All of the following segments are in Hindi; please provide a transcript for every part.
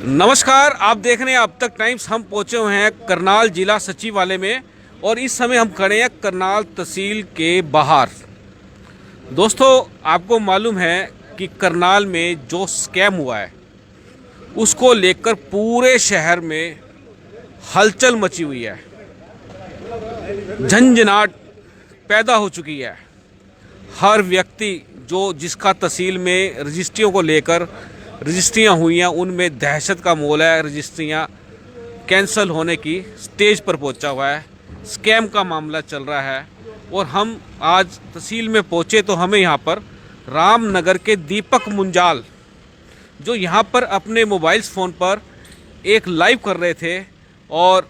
नमस्कार, आप देख रहे हैं अब तक टाइम्स। हम पहुंचे हुए हैं करनाल जिला सचिवालय में और इस समय हम खड़े हैं करनाल तहसील के बाहर। दोस्तों, आपको मालूम है कि करनाल में जो स्कैम हुआ है उसको लेकर पूरे शहर में हलचल मची हुई है, झंझनाहट पैदा हो चुकी है। हर व्यक्ति जिसका तहसील में रजिस्ट्रियों को लेकर रजिस्ट्रियां हुई हैं उनमें दहशत का माहौल है। रजिस्ट्रियां कैंसिल होने की स्टेज पर पहुंचा हुआ है, स्कैम का मामला चल रहा है। और हम आज तहसील में पहुंचे तो हमें यहां पर रामनगर के दीपक मुंजाल, जो यहां पर अपने मोबाइल फ़ोन पर एक लाइव कर रहे थे और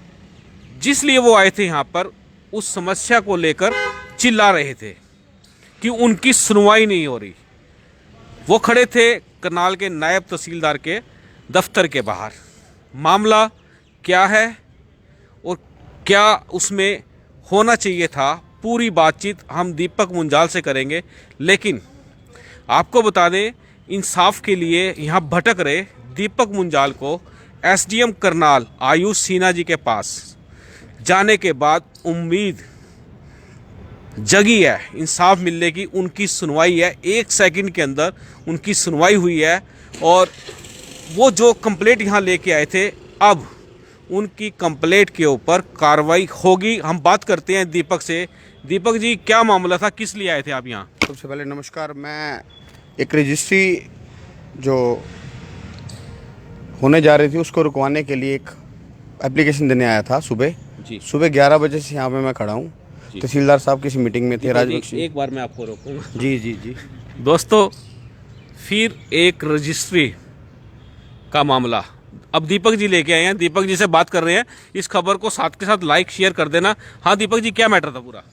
जिस लिए वो आए थे यहाँ पर उस समस्या को लेकर चिल्ला रहे थे कि उनकी सुनवाई नहीं हो रही। वो खड़े थे करनाल के नायब तहसीलदार के दफ्तर के बाहर। मामला क्या है और क्या उसमें होना चाहिए था, पूरी बातचीत हम दीपक मुंजाल से करेंगे। लेकिन आपको बता दें, इंसाफ के लिए यहाँ भटक रहे दीपक मुंजाल को एसडीएम करनाल आयुष सिन्हा जी के पास जाने के बाद उम्मीद जगी है इंसाफ मिलने की। उनकी सुनवाई है, 1 सेकंड के अंदर उनकी सुनवाई हुई है और वो जो कंप्लेंट यहाँ लेके आए थे, अब उनकी कंप्लेंट के ऊपर कार्रवाई होगी। हम बात करते हैं दीपक से। दीपक जी, क्या मामला था, किस लिए आए थे आप यहाँ? सबसे पहले नमस्कार। मैं एक रजिस्ट्री जो होने जा रही थी उसको रुकवाने के लिए एक एप्लीकेशन देने आया था। सुबह 11 बजे से यहाँ पे मैं खड़ा हूँ। तहसीलदार साहब किसी मीटिंग में थे, राजबख्शी। एक बार मैं आपको रोकूंगा। जी। दोस्तों, फिर एक रजिस्ट्री का मामला अब दीपक जी लेके आए हैं। दीपक जी से बात कर रहे हैं। इस खबर को साथ के साथ लाइक शेयर कर देना। हाँ दीपक जी, क्या मैटर था पूरा?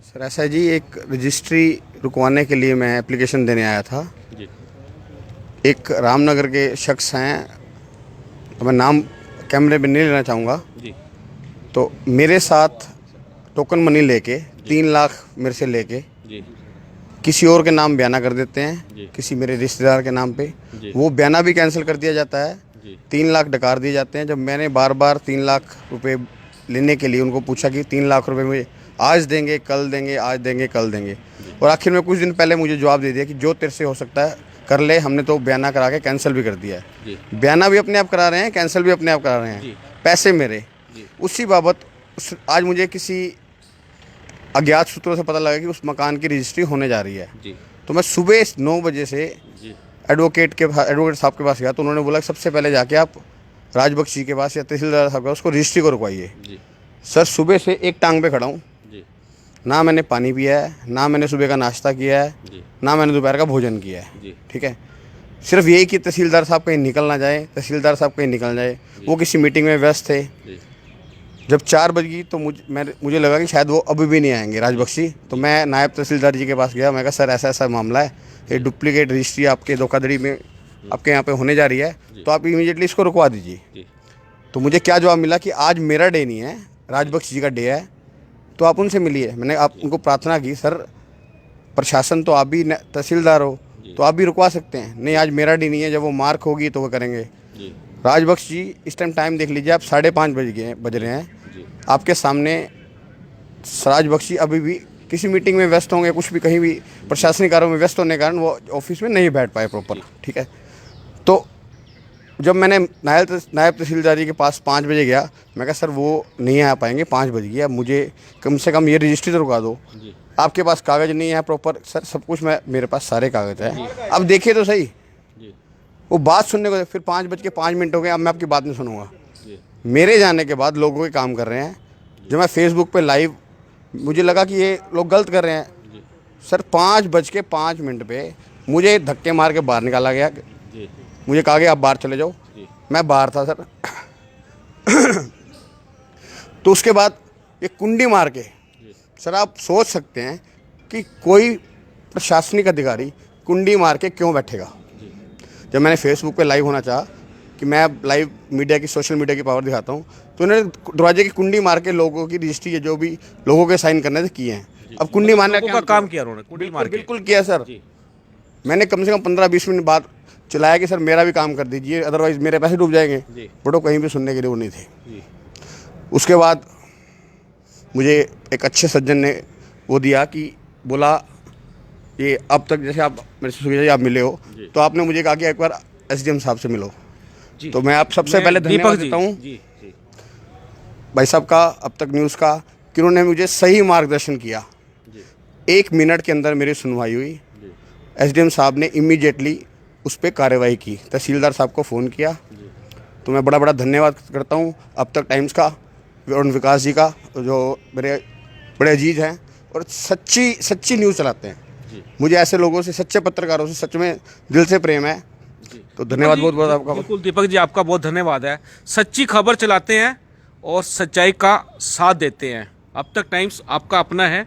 सर ऐसा है जी, एक रजिस्ट्री रुकवाने के लिए मैं एप्लीकेशन देने आया था जी। एक रामनगर के शख्स हैं, तो मैं नाम कैमरे में नहीं लेना चाहूँगा जी। तो मेरे साथ टोकन मनी लेके 3 लाख मेरे से लेके जी। किसी और के नाम बयाना कर देते हैं, किसी मेरे रिश्तेदार के नाम पे। वो बयाना भी कैंसिल कर दिया जाता है, 3 लाख डकार दिए जाते हैं। जब मैंने बार बार 3 लाख रुपए लेने के लिए उनको पूछा कि 3 लाख रुपए मुझे आज देंगे, कल देंगे, आज देंगे, कल देंगे, और आखिर में कुछ दिन पहले मुझे जवाब दे दिया कि जो तेरे से हो सकता है कर ले। हमने तो बयाना करा के कैंसिल भी कर दिया है। बयाना भी अपने आप करा रहे हैं, कैंसिल भी अपने आप करा रहे हैं, पैसे मेरे। उसी बाबत आज मुझे किसी अज्ञात सूत्रों से पता लगा कि उस मकान की रजिस्ट्री होने जा रही है जी। तो मैं सुबह 9 बजे से एडवोकेट साहब के पास गया, तो उन्होंने बोला सबसे पहले जाके आप राजबख्शी के पास या तहसीलदार साहब के पास उसको रजिस्ट्री को रुकवाइए। सर सुबह से एक टांग पे खड़ा हूँ, ना मैंने पानी पिया है, ना मैंने सुबह का नाश्ता किया है, ना मैंने दोपहर का भोजन किया है। ठीक है, सिर्फ यही कि तहसीलदार साहब कहीं निकल ना जाए, वो किसी मीटिंग में व्यस्त थे। जब 4 बज गई तो मुझे लगा कि शायद वो अभी भी नहीं आएंगे राजबख्शी। तो मैं नायब तहसीलदार जी के पास गया। मैं कहा सर ऐसा मामला है, ये डुप्लीकेट रजिस्ट्री आपके धोखाधड़ी में आपके यहाँ पे होने जा रही है, तो आप इमीडिएटली इसको रुकवा दीजिए। तो मुझे क्या जवाब मिला कि आज मेरा डे नहीं है, राजबख्शी जी का डे है, तो आप उनसे मिलिए। मैंने उनको प्रार्थना की, सर प्रशासन तो आप भी तहसीलदार हो, तो आप भी रुकवा सकते हैं। नहीं, आज मेरा डे नहीं है, जब वो मार्क होगी तो वो करेंगे। राजबख्शी जी, इस टाइम देख लीजिए, आप 5:30 बज रहे हैं। आपके सामने राजबख्शी अभी भी किसी मीटिंग में व्यस्त होंगे, कुछ भी कहीं भी प्रशासनिक कार्यों में व्यस्त होने के कारण वो ऑफिस में नहीं बैठ पाए प्रॉपर। ठीक है, तो जब मैंने नायब तहसीलदार जी के पास 5 बजे गया, मैं कहा सर वो नहीं आ पाएंगे, 5 बज गया, मुझे कम से कम ये रजिस्ट्री तो रुका दो। आपके पास कागज़ नहीं है प्रॉपर? सर सब कुछ मेरे पास सारे कागज़ हैं, अब देखिए तो सही। वो बात सुनने को फिर 5:05 हो गए। अब मैं आपकी बात नहीं सुनूंगा। मेरे जाने के बाद लोगों के काम कर रहे हैं। जब मैं फेसबुक पे लाइव, मुझे लगा कि ये लोग गलत कर रहे हैं। सर 5:05 पे मुझे धक्के मार के बाहर निकाला गया। मुझे कहा गया आप बाहर चले जाओ। मैं बाहर था सर। तो उसके बाद ये कुंडी मार के, सर आप सोच सकते हैं कि कोई प्रशासनिक अधिकारी कुंडी मार के क्यों बैठेगा। जब मैंने फेसबुक पे लाइव होना चाहा कि मैं लाइव मीडिया की, सोशल मीडिया की पावर दिखाता हूँ, तो उन्होंने दरवाजे की कुंडी मार के लोगों की रजिस्ट्री है जो भी लोगों के साइन करने थे किए हैं। अब कुंडी मारने का काम किया उन्होंने, कुंडी मार के? बिल्कुल किया सर। मैंने कम से कम 15-20 मिनट बाद चिल्लाया कि सर मेरा भी काम कर दीजिए, अदरवाइज़ मेरे पैसे डूब जाएंगे। बट वो कहीं भी सुनने के लिए वो नहीं थे। उसके बाद मुझे एक अच्छे सज्जन ने वो दिया कि बोला ये अब तक जैसे आप मेरे से सुखी जी आप मिले हो, तो आपने मुझे कहा कि एक बार एसडीएम साहब से मिलो। तो मैं आप सबसे पहले धन्यवाद देता हूँ भाई साहब का, अब तक न्यूज़ का, कि उन्होंने मुझे सही मार्गदर्शन किया। 1 मिनट के अंदर मेरी सुनवाई हुई। एसडीएम साहब ने इमीडिएटली उस पर कार्रवाई की। तहसीलदार साहब को फ़ोन किया। तो मैं बड़ा बड़ा धन्यवाद करता हूँ अब तक टाइम्स का और विकास जी का, जो मेरे बड़े अजीज हैं और सच्ची न्यूज़ चलाते हैं। मुझे ऐसे लोगों से, सच्चे पत्रकारों से सच में दिल से प्रेम है। तो धन्यवाद बहुत बहुत आपका। बिल्कुल दीपक जी, आपका बहुत धन्यवाद है। सच्ची खबर चलाते हैं और सच्चाई का साथ देते हैं। अब तक टाइम्स आपका अपना है,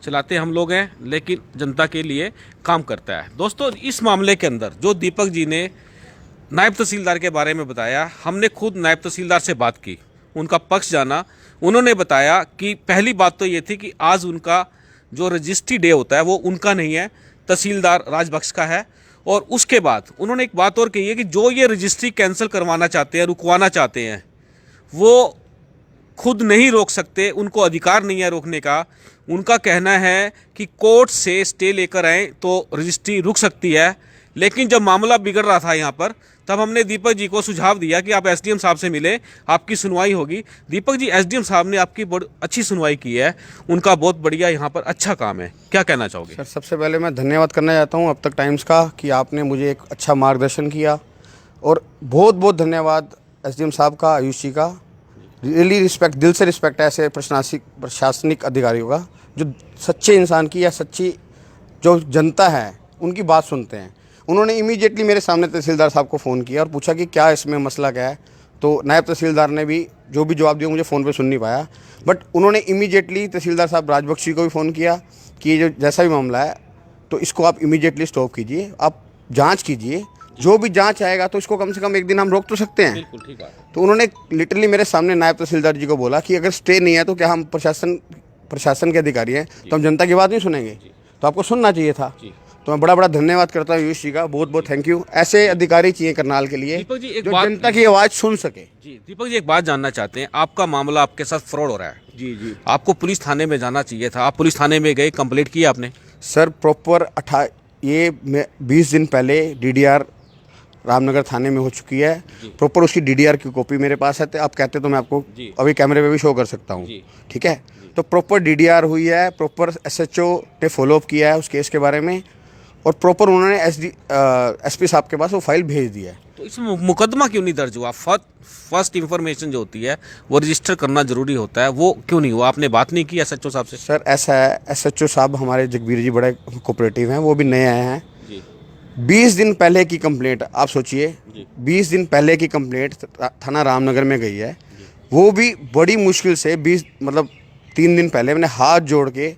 चलाते हम लोग हैं, लेकिन जनता के लिए काम करता है। दोस्तों, इस मामले के अंदर जो दीपक जी ने नायब तहसीलदार के बारे में बताया, हमने खुद नायब तहसीलदार से बात की, उनका पक्ष जाना। उन्होंने बताया कि पहली बात तो ये थी कि आज उनका जो रजिस्ट्री डे होता है वो उनका नहीं है, तहसीलदार राजबख्श का है। और उसके बाद उन्होंने एक बात और कही है कि जो ये रजिस्ट्री कैंसिल करवाना चाहते हैं, रुकवाना चाहते हैं, वो खुद नहीं रोक सकते, उनको अधिकार नहीं है रोकने का। उनका कहना है कि कोर्ट से स्टे लेकर आए तो रजिस्ट्री रुक सकती है। लेकिन जब मामला बिगड़ रहा था यहाँ पर, तब हमने दीपक जी को सुझाव दिया कि आप एसडीएम साहब से मिले, आपकी सुनवाई होगी। दीपक जी, एसडीएम साहब ने आपकी बहुत अच्छी सुनवाई की है, उनका बहुत बढ़िया यहाँ पर अच्छा काम है, क्या कहना चाहोगे? सर, सबसे पहले मैं धन्यवाद करना चाहता हूँ अब तक टाइम्स का कि आपने मुझे एक अच्छा मार्गदर्शन किया। और बहुत बहुत धन्यवाद एसडीएम साहब का, आयुष जी का। रियली रिस्पेक्ट, दिल से रिस्पेक्ट है ऐसे प्रशासनिक अधिकारियों का, जो सच्चे इंसान की या सच्ची जो जनता है उनकी बात सुनते हैं। उन्होंने इमीडिएटली मेरे सामने तहसीलदार साहब को फ़ोन किया और पूछा कि क्या इसमें मसला क्या है। तो नायब तहसीलदार ने भी जो भी जवाब दिया, मुझे फ़ोन पे सुन नहीं पाया, बट उन्होंने इमीडिएटली तहसीलदार साहब राजबख्श जी को भी फ़ोन किया कि ये जो जैसा भी मामला है तो इसको आप इमीडिएटली स्टॉप कीजिए, आप जाँच कीजिए, जो भी जांच आएगा तो इसको कम से कम एक दिन हम रोक तो सकते हैं। बिल्कुल ठीक है। तो उन्होंने लिटरली मेरे सामने नायब तहसीलदार जी को बोला कि अगर स्टे नहीं है तो क्या हम प्रशासन के अधिकारी हैं तो हम जनता की बात नहीं सुनेंगे? तो आपको सुनना चाहिए था। तो मैं बड़ा बड़ा धन्यवाद करता हूँ आयुष जी का, बहुत बहुत थैंक यू। ऐसे अधिकारी चाहिए करनाल के लिए दीपक जी, एक जो बात जनता की आवाज़ सुन सके। जी दीपक जी, एक बात जानना चाहते हैं, आपका मामला आपके साथ फ्रॉड हो रहा है। जी, आपको पुलिस थाने में जाना चाहिए था, आप पुलिस थाने में गए, कंप्लेंट की आपने? सर, प्रॉपर 20 दिन पहले DDR रामनगर थाने में हो चुकी है। प्रॉपर उसकी DDR की कॉपी मेरे पास है। आप कहते तो मैं आपको अभी कैमरे पे भी शो कर सकता हूँ, ठीक है? तो प्रॉपर DDR हुई है, प्रॉपर SHO ने फॉलोअप किया है उस केस के बारे में, और प्रॉपर उन्होंने SP साहब के पास वो फाइल भेज दी है। तो इसमें मुकदमा क्यों नहीं दर्ज हुआ? फर्स्ट इंफॉर्मेशन जो होती है वो रजिस्टर करना जरूरी होता है, वो क्यों नहीं हुआ? आपने बात नहीं की SHO साहब से? सर, ऐसा है, SHO साहब हमारे जगबीर जी बड़े कोऑपरेटिव हैं, वो भी नए आए हैं। 20 दिन पहले की कंप्लेंट, आप सोचिए, 20 दिन पहले की कंप्लेंट थाना रामनगर में गई है। वो भी बड़ी मुश्किल से 3 दिन पहले मैंने हाथ जोड़ के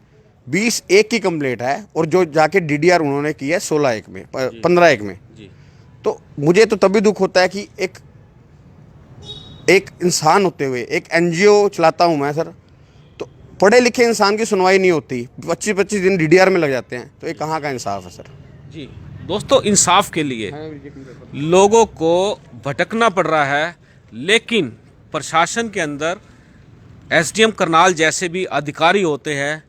20-1 की कंप्लेंट है, और जो जाके DDR उन्होंने की है 16-1 में, 15-1 में। तो मुझे तो तभी दुख होता है कि एक इंसान होते हुए एक NGO चलाता हूँ मैं सर, तो पढ़े लिखे इंसान की सुनवाई नहीं होती, 25-25 दिन DDR में लग जाते हैं। तो ये कहाँ का इंसाफ है सर? जी दोस्तों, इंसाफ के लिए लोगों को भटकना पड़ रहा है, लेकिन प्रशासन के अंदर SDM करनाल जैसे भी अधिकारी होते हैं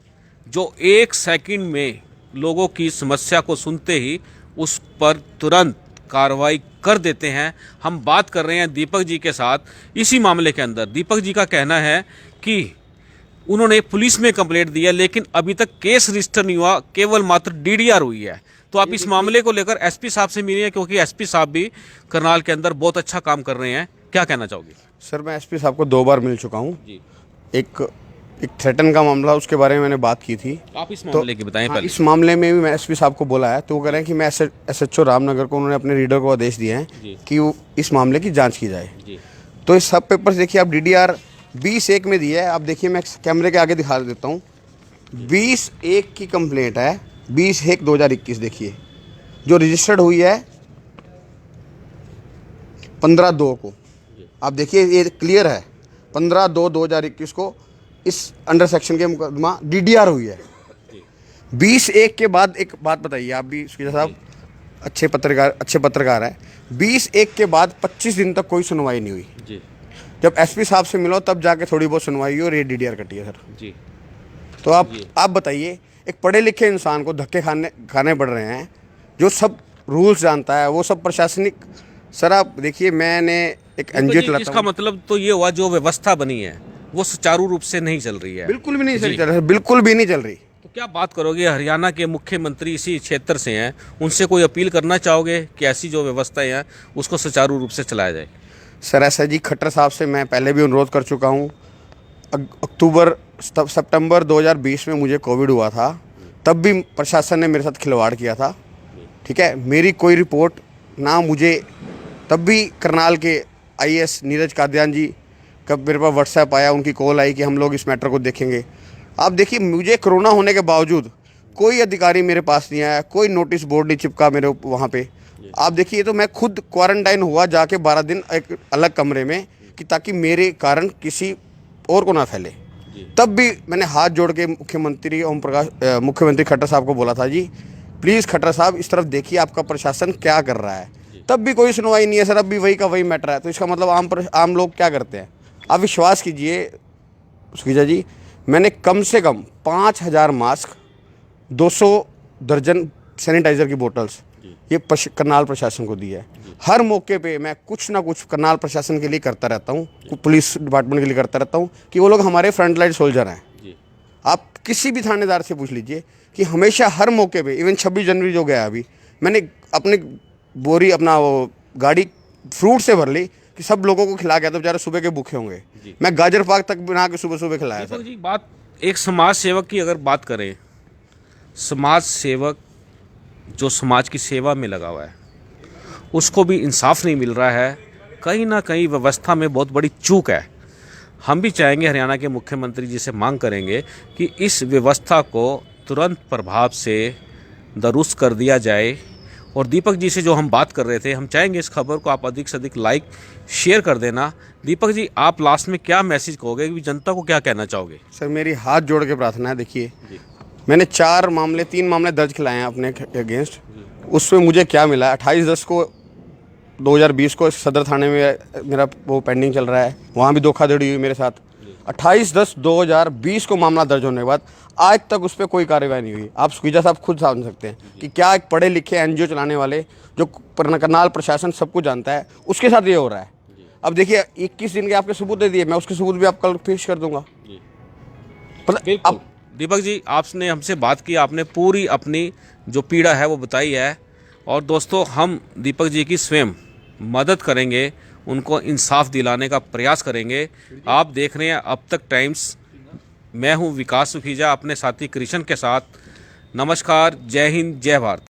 जो 1 सेकंड में लोगों की समस्या को सुनते ही उस पर तुरंत कार्रवाई कर देते हैं। हम बात कर रहे हैं दीपक जी के साथ इसी मामले के अंदर। दीपक जी का कहना है कि उन्होंने पुलिस में कंप्लेंट दी है, लेकिन अभी तक केस रजिस्टर नहीं हुआ, केवल मात्र DDR हुई है। तो आप इस मामले को लेकर SP साहब से मिलिए, क्योंकि SP साहब भी करनाल के अंदर बहुत अच्छा काम कर रहे हैं, क्या कहना चाहोगे? सर, मैं SP साहब को 2 बार मिल चुका हूँ। एक थ्रेटन का मामला, उसके बारे में मैंने बात की थी। आप इस मामले की बताएं पहले। इस मामले में भी मैं SP साहब को बोला है, तो वो कह रहे हैं कि मैं SHO रामनगर को, उन्होंने अपने रीडर को आदेश दिए हैं कि वो इस मामले की जांच की जाए। तो इस सब पेपर्स देखिए आप, DDR 20-1 में दी है। आप देखिए, मैं कैमरे के आगे दिखा देता हूँ। 20-1 की कंप्लेंट है, 20-1-2021 देखिए, जो रजिस्टर्ड हुई है 15/2 को। आप देखिए, ये क्लियर है, 15/2/2021 को इस अंडर सेक्शन के मुकदमा DDR हुई है। 20-1 के बाद एक बात बताइए आप भी सुखीजा साहब, अच्छे पत्रकार है। 20-1 के बाद 25 दिन तक कोई सुनवाई नहीं हुई जी जब एसपी साहब से मिलो तब जाके थोड़ी बहुत सुनवाई हुई और ये डीडीआर कटी है सर। जी। तो आप बताइए, एक पढ़े लिखे इंसान को धक्के खाने पड़ रहे हैं, जो सब रूल्स जानता है, वो सब प्रशासनिक। सर आप देखिए, मैंने एक एनजीओ चलाता इसका मतलब तो ये हुआ जो व्यवस्था बनी है वो सुचारू रूप से नहीं चल रही है। बिल्कुल भी नहीं सर चल रही, बिल्कुल भी नहीं चल रही। तो क्या बात करोगे, हरियाणा के मुख्यमंत्री इसी क्षेत्र से हैं, उनसे कोई अपील करना चाहोगे कि ऐसी जो व्यवस्थाएं हैं उसको सुचारू रूप से चलाया जाए? सर ऐसा जी, खट्टर साहब से मैं पहले भी अनुरोध कर चुका हूँ। सितंबर 2020 में मुझे कोविड हुआ था, तब भी प्रशासन ने मेरे साथ खिलवाड़ किया था। ठीक है, मेरी कोई रिपोर्ट ना मुझे, तब भी करनाल के आईएएस नीरज कादयान जी का मेरे पास व्हाट्सएप आया, उनकी कॉल आई कि हम लोग इस मैटर को देखेंगे। आप देखिए, मुझे कोरोना होने के बावजूद कोई अधिकारी मेरे पास नहीं आया, कोई नोटिस बोर्ड नहीं चिपका मेरे वहाँ पे। आप देखिए, तो मैं खुद क्वारंटाइन हुआ जाके 12 दिन एक अलग कमरे में, कि ताकि मेरे कारण किसी और को ना फैले। तब भी मैंने हाथ जोड़ के मुख्यमंत्री खट्टर साहब को बोला था, जी प्लीज़ खट्टर साहब इस तरफ देखिए, आपका प्रशासन क्या कर रहा है। तब भी कोई सुनवाई नहीं है सर, अब भी वही का वही मैटर है। तो इसका मतलब आम लोग क्या करते हैं? आप विश्वास कीजिए सुखीजा जी, मैंने कम से कम 5000 मास्क, 200 दर्जन सैनिटाइज़र की बोतल्स ये करनाल प्रशासन को दी है। हर मौके पे मैं कुछ ना कुछ करनाल प्रशासन के लिए करता रहता हूँ, पुलिस डिपार्टमेंट के लिए करता रहता हूँ, कि वो लोग हमारे फ्रंटलाइन सोल्जर हैं। आप किसी भी थानेदार से पूछ लीजिए कि हमेशा हर मौके पे, इवन 26 जनवरी जो गया अभी, मैंने अपने बोरी अपना वो गाड़ी फ्रूट से भर ली कि सब लोगों को खिला गया, तो बेचारे सुबह के भूखे होंगे। मैं गाजर पाक तक बना के सुबह सुबह खिलाया था। जी, बात एक समाज सेवक की अगर बात करें, समाज सेवक जो समाज की सेवा में लगा हुआ है उसको भी इंसाफ नहीं मिल रहा है। कहीं ना कहीं व्यवस्था में बहुत बड़ी चूक है। हम भी चाहेंगे, हरियाणा के मुख्यमंत्री जी से मांग करेंगे कि इस व्यवस्था को तुरंत प्रभाव से दुरुस्त कर दिया जाए। और दीपक जी से जो हम बात कर रहे थे, हम चाहेंगे इस खबर को आप अधिक से अधिक लाइक शेयर कर देना। दीपक जी, आप लास्ट में क्या मैसेज कहोगे, कि जनता को क्या कहना चाहोगे? सर मेरी हाथ जोड़ के प्रार्थना है, देखिए मैंने 3 मामले दर्ज खिलाए हैं अपने अगेंस्ट। उसमें मुझे क्या मिला, 28/10 को 2020 को सदर थाने में मेरा वो पेंडिंग चल रहा है, वहाँ भी धोखाधड़ी हुई मेरे साथ। 28/10/2020 को मामला दर्ज होने के बाद आज तक उस पर कोई कार्रवाई नहीं हुई। आप सुखीजा साहब खुद समझ सकते हैं कि क्या एक पढ़े लिखे एनजीओ चलाने वाले, जो करनाल प्रशासन सब कुछ जानता है, उसके साथ ये हो रहा है। अब देखिए, 21 दिन के आपके सबूत दे दिए, मैं उसके सबूत भी आप कल पेश कर दूंगा। अब दीपक जी, आपने हमसे बात की, आपने पूरी अपनी जो पीड़ा है वो बताई है। और दोस्तों, हम दीपक जी की स्वयं मदद करेंगे, उनको इंसाफ दिलाने का प्रयास करेंगे। आप देख रहे हैं अब तक टाइम्स। मैं हूं विकास सुखीजा अपने साथी कृष्ण के साथ। नमस्कार, जय हिंद, जय भारत।